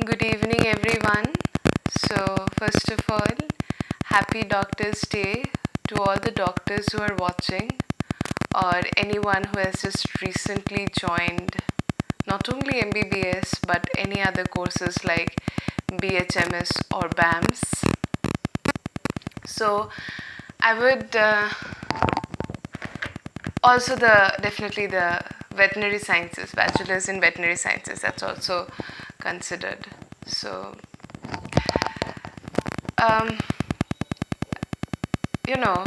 Good evening, everyone. So, first of all, happy Doctor's Day to all the doctors who are watching, or anyone who has just recently joined not only MBBS but any other courses like BHMS or BAMS. So, I would also definitely the veterinary sciences, bachelor's in veterinary sciences, that's also considered. So, um, you know,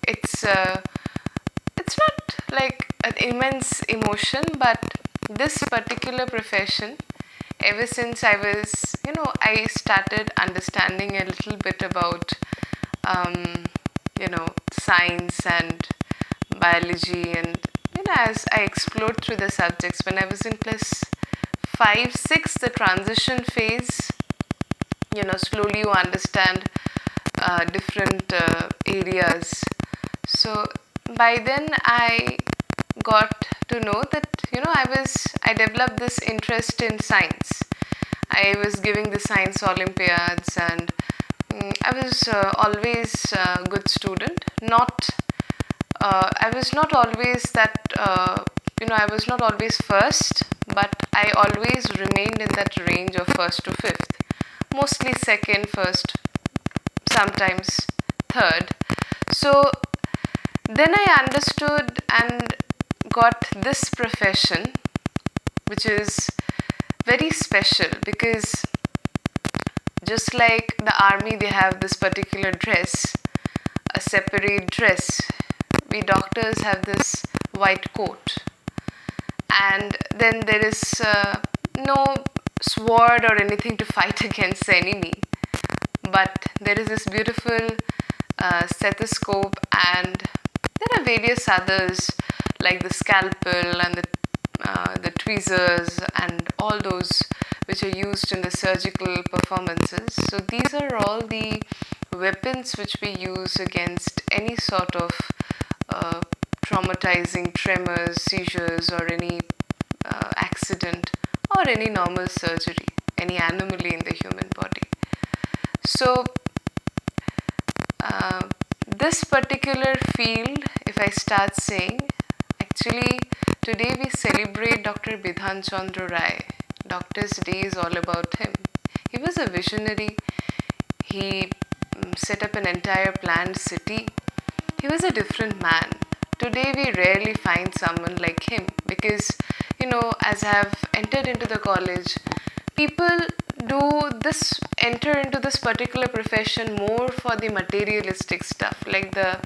it's not like an immense emotion, but this particular profession, ever since I started understanding a little bit about science and biology, and as I explored through the subjects when I was in plus 5 6, the transition phase, slowly you understand different areas. So by then I got to know that I developed this interest in science. I was giving the science olympiads, and I was always a good student. I was not always I was not always first, but I always remained in that range of first to fifth. Mostly second, first, sometimes third. So then I understood and got this profession, which is very special because just like the army, they have this particular dress, a separate dress. We doctors have this white coat, and then there is no sword or anything to fight against the enemy, but there is this beautiful stethoscope, and there are various others like the scalpel and the tweezers and all those which are used in the surgical performances. So these are all the weapons which we use against any sort of traumatizing tremors, seizures, or any accident, or any normal surgery, any anomaly in the human body. So this particular field, if I start saying, actually today we celebrate Dr. Bidhan Chandra Rai. Doctor's Day is all about him. He was a visionary. He set up an entire planned city. He was a different man. Today we rarely find someone like him because, as I have entered into the college, people enter into this particular profession more for the materialistic stuff, like the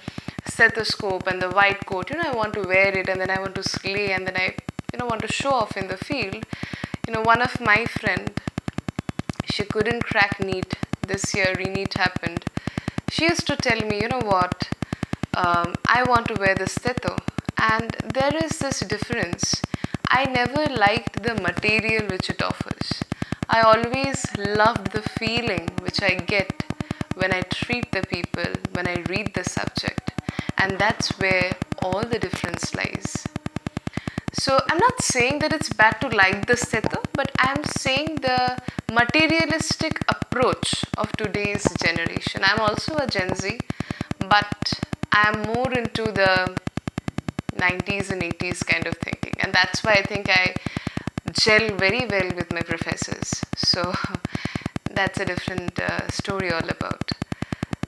stethoscope and the white coat. I want to wear it, and then I want to slay, and then I want to show off in the field. One of my friend, she couldn't crack NEET this year. Re-NEET happened. She used to tell me, I want to wear the stetho, and there is this difference. I never liked the material which it offers. I always loved the feeling which I get when I treat the people, when I read the subject, and that's where all the difference lies. So I'm not saying that it's bad to like the stetho, but I'm saying the materialistic approach of today's generation. I'm also a Gen Z, but I'm more into the 90s and 80s kind of thinking, and that's why I think I gel very well with my professors. So that's a different story all about.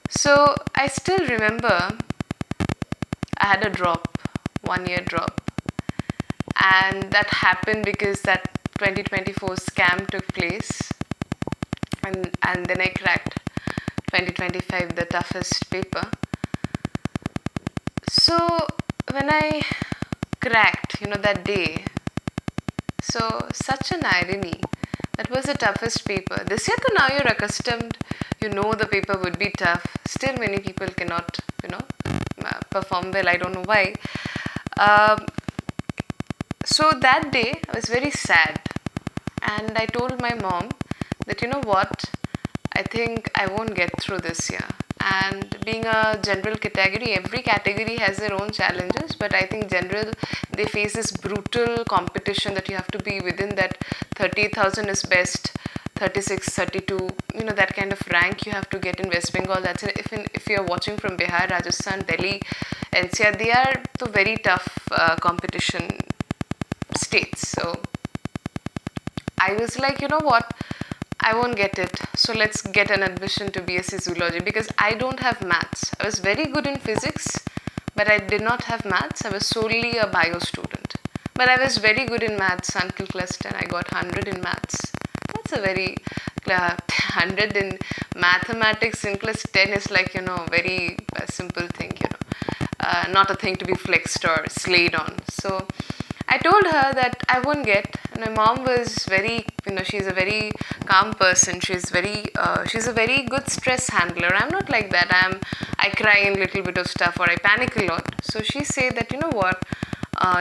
So I still remember I had a drop, 1 year drop, and that happened because that 2024 scam took place, and then I cracked 2025, the toughest paper. So when I cracked, that day, so such an irony. That was the toughest paper. This year, now you're accustomed, the paper would be tough. Still, many people cannot, perform well. I don't know why. So that day, I was very sad. And I told my mom that, I think I won't get through this year. And being a general category, every category has their own challenges, but I think general, they face this brutal competition that you have to be within that 30,000 is best, 36, 32, that kind of rank you have to get in West Bengal. That's if you're watching from Bihar, Rajasthan, Delhi, NCR, they are the very tough competition states. So I was like, you know what, I won't get it. So let's get an admission to BSc Zoology, because I don't have maths. I was very good in physics, but I did not have maths. I was solely a bio student. But I was very good in maths until class 10. I got 100 in maths. That's a very 100 in mathematics in class 10 is like, very simple thing, not a thing to be flexed or slayed on. So I told her that I won't get, and my mom was very, she's a very calm person. She's a very good stress handler. I'm not like that. I cry in little bit of stuff, or I panic a lot. So she said that, you know what,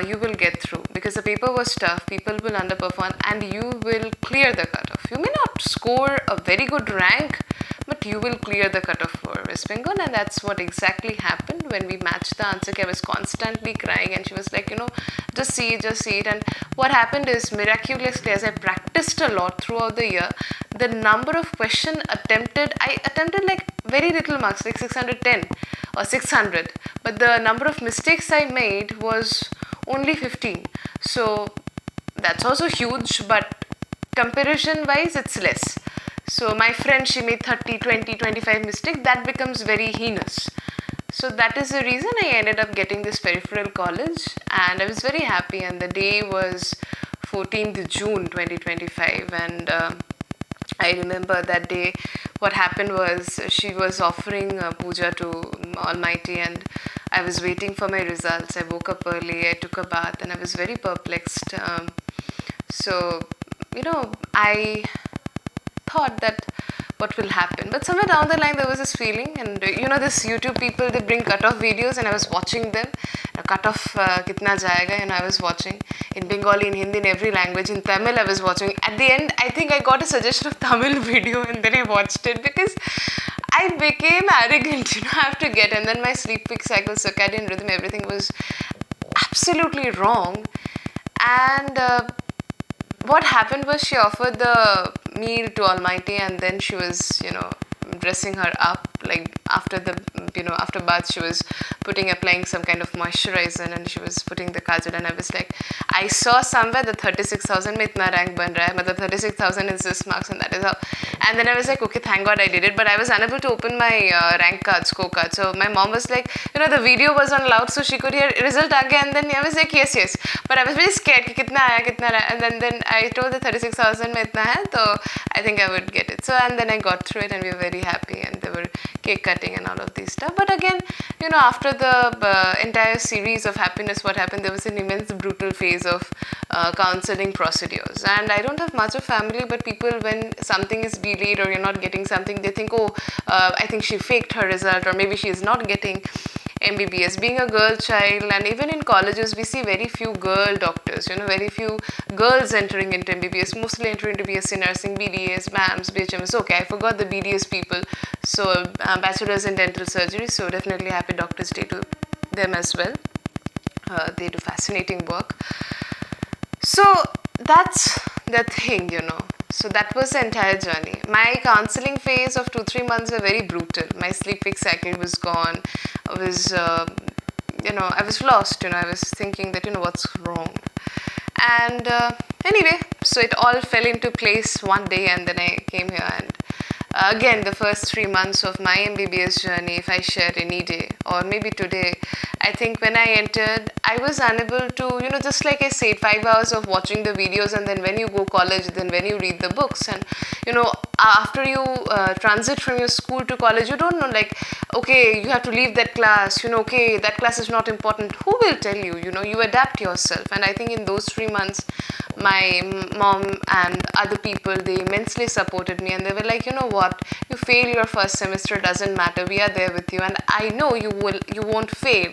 you will get through, because the paper was tough. People will underperform, and you will clear the cutoff. You may not score a very good rank, but you will clear the cutoff for West Bengal. And that's what exactly happened when we matched the answer. I was constantly crying, and she was like, just see it. And what happened is, miraculously, as I practiced a lot throughout the year, the number of question I attempted like very little marks, like 610 or 600, but the number of mistakes I made was only 15. So that's also huge, but comparison wise it's less. So my friend, she made 30, 20, 25 mistakes. That becomes very heinous. So that is the reason I ended up getting this peripheral college, and I was very happy. And the day was 14th June 2025, and I remember that day. What happened was, she was offering puja to Almighty, and I was waiting for my results. I woke up early, I took a bath, and I was very perplexed. So I thought that what will happen, but somewhere down the line there was this feeling, and this YouTube people, they bring cutoff videos, and I was watching them. Cutoff kitna jayega, and I was watching in Bengali, in Hindi, in every language. In Tamil I was watching. At the end, I think I got a suggestion of Tamil video, and then I watched it, because I became arrogant. I have to get, and then my sleep-wake cycle, circadian rhythm, everything was absolutely wrong. And what happened was, she offered the meal to Almighty, and then she was, dressing her up, like after bath, she was applying some kind of moisturizer, and she was putting the kajal, and I was like, I saw somewhere that 36,000 mein itna rank ban raha hai, matlab 36,000 is this marks, and that is how. And then I was like, okay, thank God I did it, but I was unable to open my rank card, scorecard. So my mom was like, the video was on loud, so she could hear result aa gaya, and then I was like, yes, but I was very scared ki kitna aaya, and then I told the 36,000 mein itna hai, so I think I would get it. So, and then I got through it, and we were very happy, and there were cake cutting and all of these stuff. But again, after the entire series of happiness, what happened, there was an immense brutal phase of counseling procedures. And I don't have much of family, but people, when something is delayed or you're not getting something, they think, I think she faked her result, or maybe she is not getting MBBS. Being a girl child, and even in colleges, we see very few girl doctors, very few girls entering into MBBS, mostly entering into BSc Nursing, BDS, BAMS, BHMS. Okay, I forgot the BDS people. So, Bachelors in Dental Surgery, so definitely happy Doctors Day to them as well. They do fascinating work. So, that's the thing, So that was the entire journey. My counseling phase of 2-3 months were very brutal. My sleep-wake cycle was gone. I was, I was lost. I was thinking that, what's wrong. And anyway, so it all fell into place one day, and then I came here. And again, the first 3 months of my MBBS journey, if I share any day, or maybe today, I think when I entered, I was unable to, just like I said, 5 hours of watching the videos, and then when you go college, then when you read the books, and after you transit from your school to college, you don't know, like, okay, you have to leave that class, okay, that class is not important. Who will tell you? You adapt yourself. And I think in those 3 months, my mom and other people, they immensely supported me, and they were like, what, you fail your first semester, doesn't matter, we are there with you, and I know you won't fail.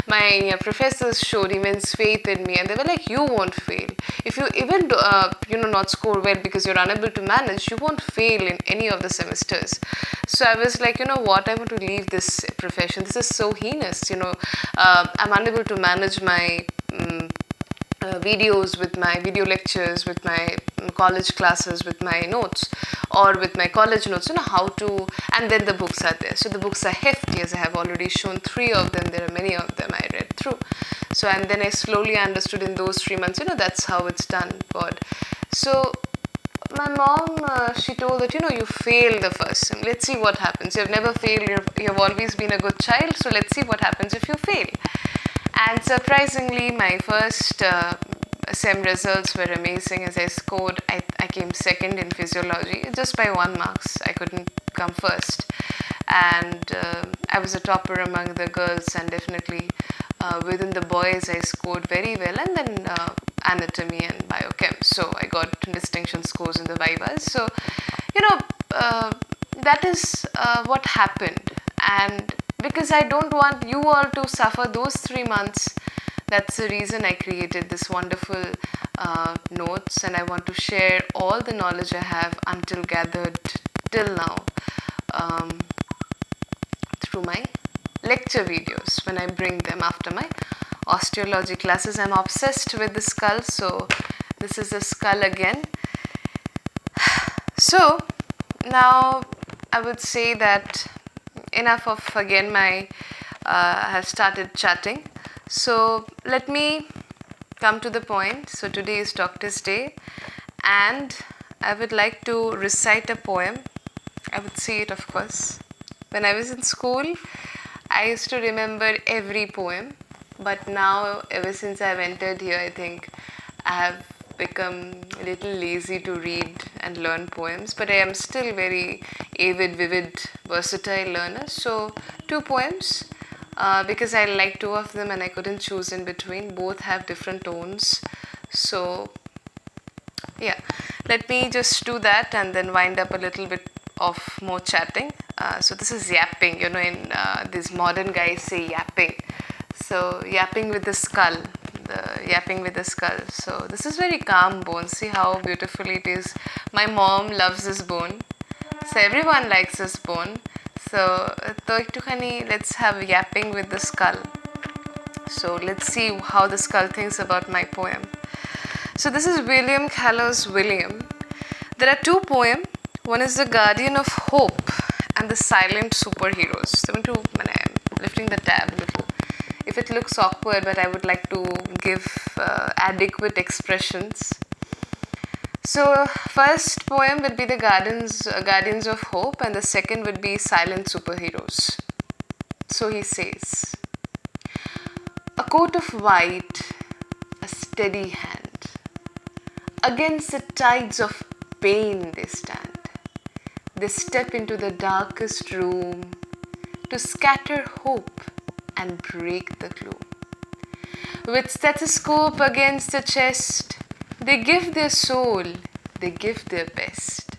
My professors showed immense faith in me, and they were like, you won't fail. If you even not score well because you're unable to manage, you won't fail in any of the semesters. So I was like, what, I want to leave this profession. This is so heinous. I'm unable to manage my videos, with my video lectures, with my college classes, with my notes, or with my college notes, how to, and then the books are there. So the books are hefty, as I have already shown 3 of them. There are many of them I read through. So, and then I slowly understood in those 3 months, that's how it's done, God. So my mom, she told that, you fail the first time. Let's see what happens. You've never failed. You've always been a good child. So let's see what happens if you fail. And surprisingly, my first SEM results were amazing. As I scored, I came second in physiology, just by 1 marks. I couldn't come first. And I was a topper among the girls, and definitely within the boys, I scored very well. And then anatomy and biochem. So I got distinction scores in the vivas. So, that is what happened. And because I don't want you all to suffer those 3 months, that's the reason I created this wonderful notes, and I want to share all the knowledge I have until gathered till now through my lecture videos when I bring them after my osteology classes. I'm obsessed with the skull, so this is the skull again. So now I would say that enough of again my have started chatting. So let me come to the point. So today is Doctor's Day, and I would like to recite a poem. I would say it, of course. When I was in school, I used to remember every poem, but now ever since I've entered here, I think I have become a little lazy to read and learn poems, but I am still very avid, vivid, versatile learner. So 2 poems, because I like 2 of them and I couldn't choose in between. Both have different tones. So yeah, let me just do that and then wind up a little bit of more chatting. So this is yapping, in these modern guys say yapping. So yapping with the skull. Yapping with the skull. So this is very calm bone. See how beautifully it is. My mom loves this bone. So everyone likes this bone. So let's have yapping with the skull. So let's see how the skull thinks about my poem. So this is William Callows William. There are 2 poems. One is The Guardian of Hope and The Silent Superheroes. So I'm lifting the tab a little. If it looks awkward, but I would like to give adequate expressions. So first poem would be The Guardians of Hope, and the second would be Silent Superheroes. So he says, a coat of white, a steady hand. Against the tides of pain they stand. They step into the darkest room to scatter hope and break the gloom. With stethoscope against the chest, they give their soul, they give their best.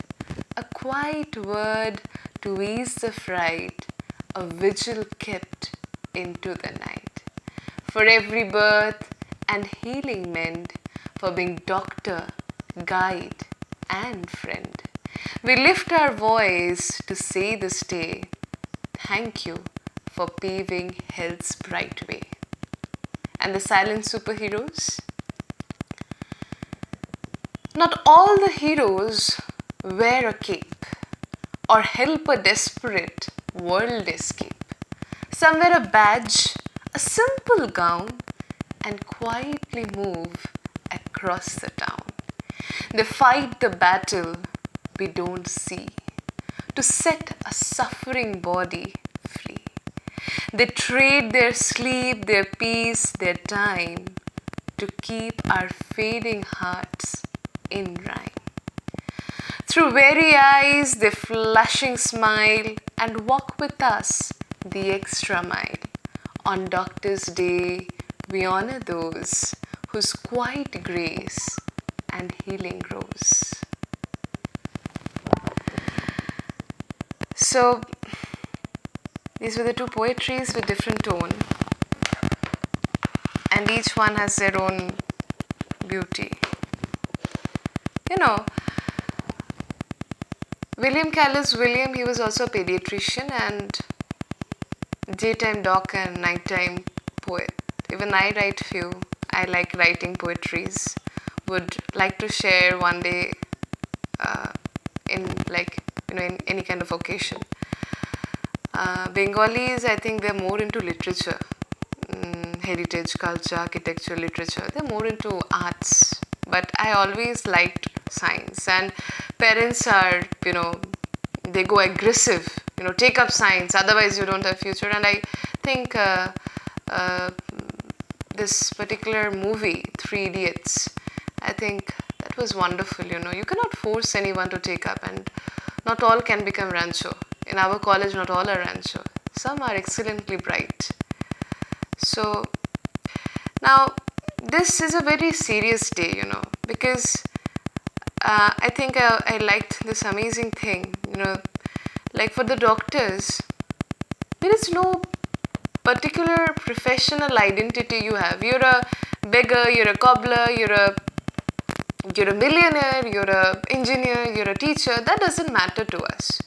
A quiet word to ease the fright, a vigil kept into the night. For every birth and healing mend, for being doctor, guide, and friend. We lift our voice to say this day, thank you for paving health's bright way. And the silent superheroes? Not all the heroes wear a cape or help a desperate world escape. Some wear a badge, a simple gown, and quietly move across the town. They fight the battle we don't see to set a suffering body free. They trade their sleep, their peace, their time to keep our fading hearts in rhyme. Through weary eyes, they flashing smile and walk with us the extra mile. On Doctor's Day, we honor those whose quiet grace and healing grows. So, these were the 2 poetries with different tone, and each one has their own beauty. William Callows William, he was also a pediatrician and daytime doc and nighttime poet. Even I write few. I I like writing poetries. Would like to share one day in in any kind of occasion. Bengalis, I think they're more into literature, heritage, culture, architecture, literature. They're more into arts. But I always liked science. And parents are, they go aggressive, take up science, otherwise you don't have future. And I think uh, this particular movie, Three Idiots, I think that was wonderful. You cannot force anyone to take up, and not all can become rancho. In our college, not all are rancho. Some are excellently bright. So now this is a very serious day, because I think I liked this amazing thing, like for the doctors, there is no particular professional identity you have. You're a beggar, you're a cobbler, you're a millionaire, you're a engineer, you're a teacher. That doesn't matter to us.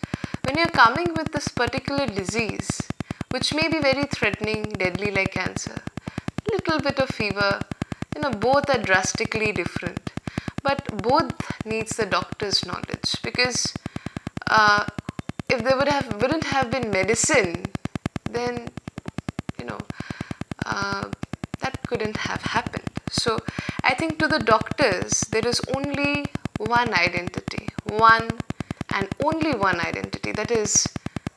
When you're coming with this particular disease, which may be very threatening, deadly like cancer, little bit of fever, both are drastically different. But both needs the doctor's knowledge, because if there wouldn't have been medicine, then that couldn't have happened. So I think to the doctors, there is only one identity, one and only one identity. That is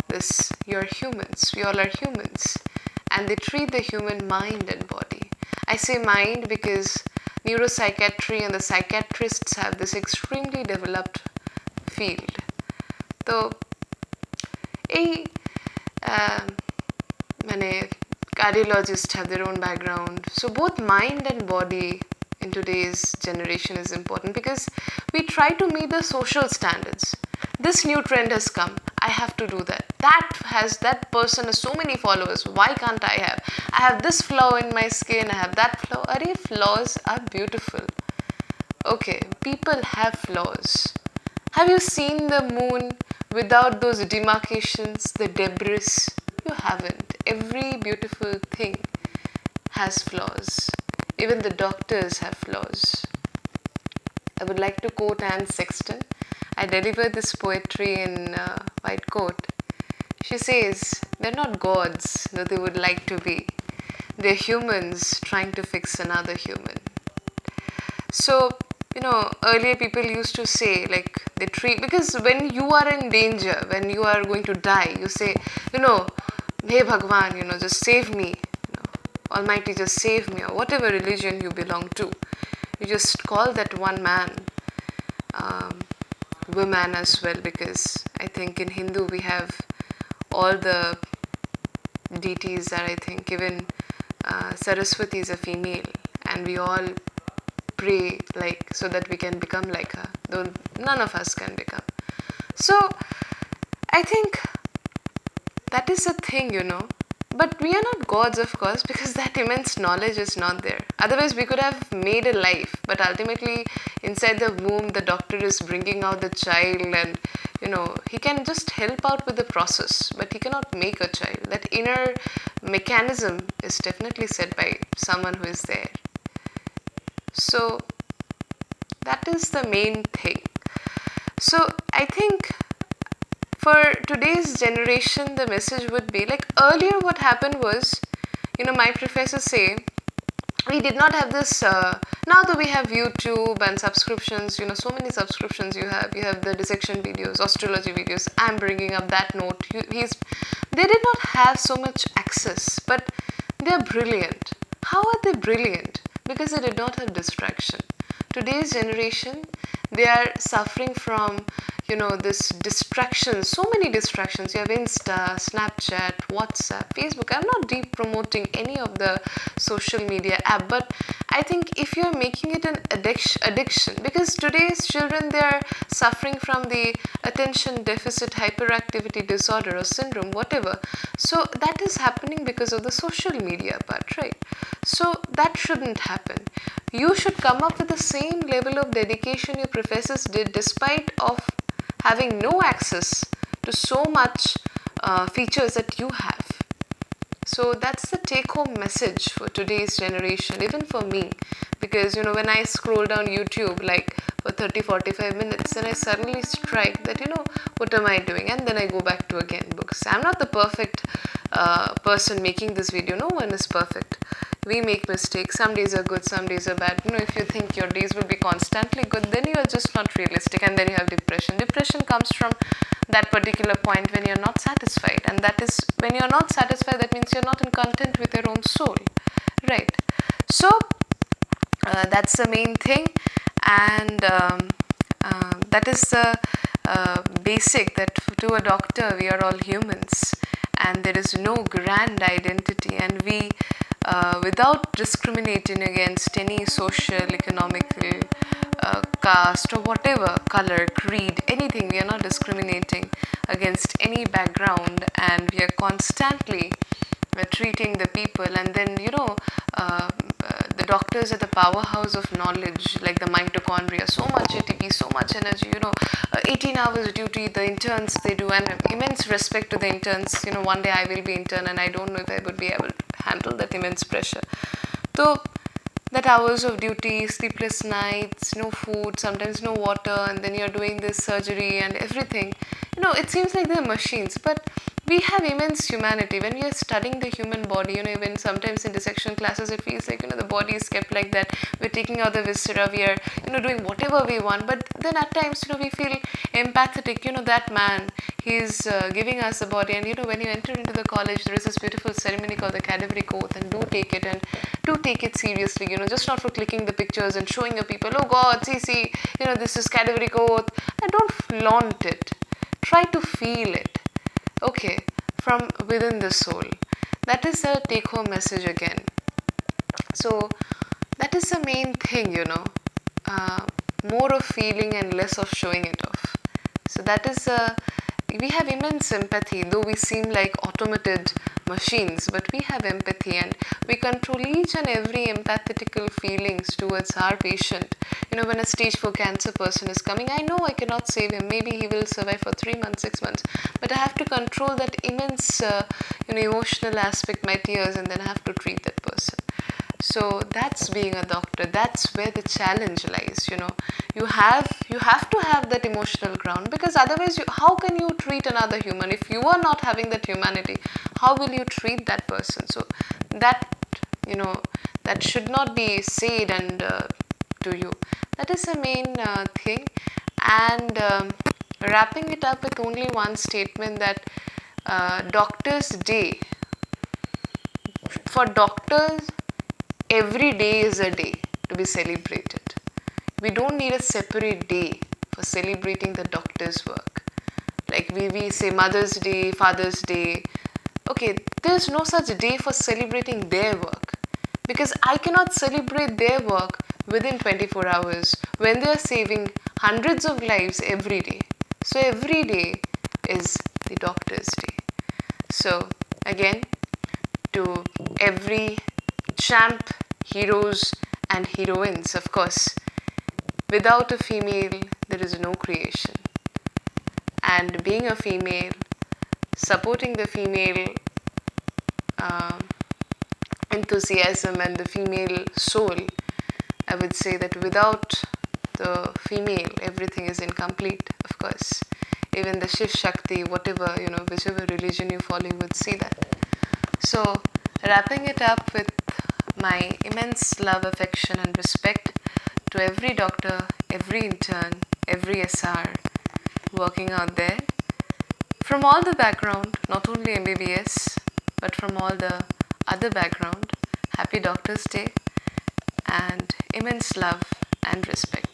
this: you're humans. We all are humans, and they treat the human mind and body. I say mind because neuropsychiatry and the psychiatrists have this extremely developed field. So, cardiologists have their own background. So both mind and body in today's generation is important, because we try to meet the social standards. This new trend has come, I have to do that. That person has so many followers, why can't I have? I have this flaw in my skin, I have that flaw. Flaws are beautiful. Okay, people have flaws. Have you seen the moon without those demarcations, the debris? You haven't. Every beautiful thing has flaws. Even the doctors have flaws. I would like to quote Anne Sexton. I delivered this poetry in White Coat. She says, they're not gods, though they would like to be. They're humans trying to fix another human. So, earlier people used to say, like, they treat, because when you are in danger, when you are going to die, you say, Hey Bhagwan, just save me. Almighty, just save me, or whatever religion you belong to. You just call that one man, woman as well, because I think in Hindu we have all the deities are, I think, even Saraswati is a female, and we all pray so that we can become like her, though none of us can become. So I think that is a thing, but we are not gods, of course, because that immense knowledge is not there. Otherwise we could have made a life, but ultimately inside the womb the doctor is bringing out the child, and he can just help out with the process, but he cannot make a child. That inner mechanism is definitely set by someone who is there. So that is the main thing. So I think for today's generation, the message would be like, earlier what happened was, my professors say, we did not have this, now that we have YouTube and subscriptions, so many subscriptions you have the dissection videos, astrology videos. I'm bringing up that note. They did not have so much access, but they're brilliant. How are they brilliant? Because they did not have distraction. Today's generation, they are suffering from, this distraction, so many distractions. You have Insta, Snapchat, WhatsApp, Facebook. I'm not deep promoting any of the social media app, but I think if you're making it an addiction, because today's children, they are suffering from the attention deficit hyperactivity disorder or syndrome, whatever. So that is happening because of the social media part, right? So that shouldn't happen. You should come up with the same level of dedication your professors did, despite of having no access to so much features that you have. So that's the take home message for today's generation, even for me. Because when I scroll down YouTube like for 30-45 minutes, and I suddenly strike that, what am I doing? And then I go back to again books. I'm not the perfect person making this video. No one is perfect. We make mistakes. Some days are good, some days are bad. If you think your days will be constantly good, then you are just not realistic, and then you have depression. Depression comes from that particular point when you're not satisfied, and that is when you're not satisfied, that means you're not in content with your own soul, right? So that's the main thing, and that is the basic, that to a doctor we are all humans, and there is no grand identity, and we without discriminating against any social, economical, caste or whatever, color, creed, anything, we are not discriminating against any background, and we are constantly treating the people. And then the doctors are the powerhouse of knowledge, like the mitochondria, so much ATP, so much energy, 18 hours duty the interns they do, and immense respect to the interns. One day I will be intern, and I don't know if I would be able to handle that immense pressure. So that hours of duty, sleepless nights, no food, sometimes no water, and then you're doing this surgery and everything. It seems like they're machines, but we have immense humanity. When we are studying the human body, even sometimes in dissection classes, it feels like, the body is kept like that. We're taking out the viscera, we are, doing whatever we want. But then at times, we feel empathetic. That man, he's giving us the body. And, when you enter into the college, there is this beautiful ceremony called the cadaveric oath, and do take it, and do take it seriously, just not for clicking the pictures and showing your people, oh God, see, this is cadaveric oath. And don't flaunt it. Try to feel it. Okay, from within the soul. That is the take home message again. So that is the main thing, more of feeling and less of showing it off. So that is we have immense empathy, though we seem like automated machines, but we have empathy, and we control each and every empathetical feelings towards our patient. When a stage 4 cancer person is coming, I know I cannot save him. Maybe he will survive for 3 months, 6 months, but I have to control that immense emotional aspect, my tears, and then I have to treat that person. So that's being a doctor. That's where the challenge lies. You have to have that emotional ground, because otherwise how can you treat another human? If you are not having that humanity, how will you treat that person? So that that should not be said and to you. That is the main thing. And wrapping it up with only one statement, that doctors' day, for doctors, every day is a day to be celebrated. We don't need a separate day for celebrating the doctor's work. Like we say Mother's Day, Father's Day. Okay, there's no such day for celebrating their work, because I cannot celebrate their work within 24 hours when they are saving hundreds of lives every day. So every day is the doctor's day. So again, to every champ, heroes and heroines, of course, without a female there is no creation. And being a female, supporting the female enthusiasm and the female soul, I would say that without the female, everything is incomplete, of course. Even the Shiv Shakti, whatever, whichever religion you follow, you would see that. So, wrapping it up with my immense love, affection and respect to every doctor, every intern, every SR working out there, from all the background, not only MBBS, but from all the other background. Happy Doctor's Day, and immense love and respect.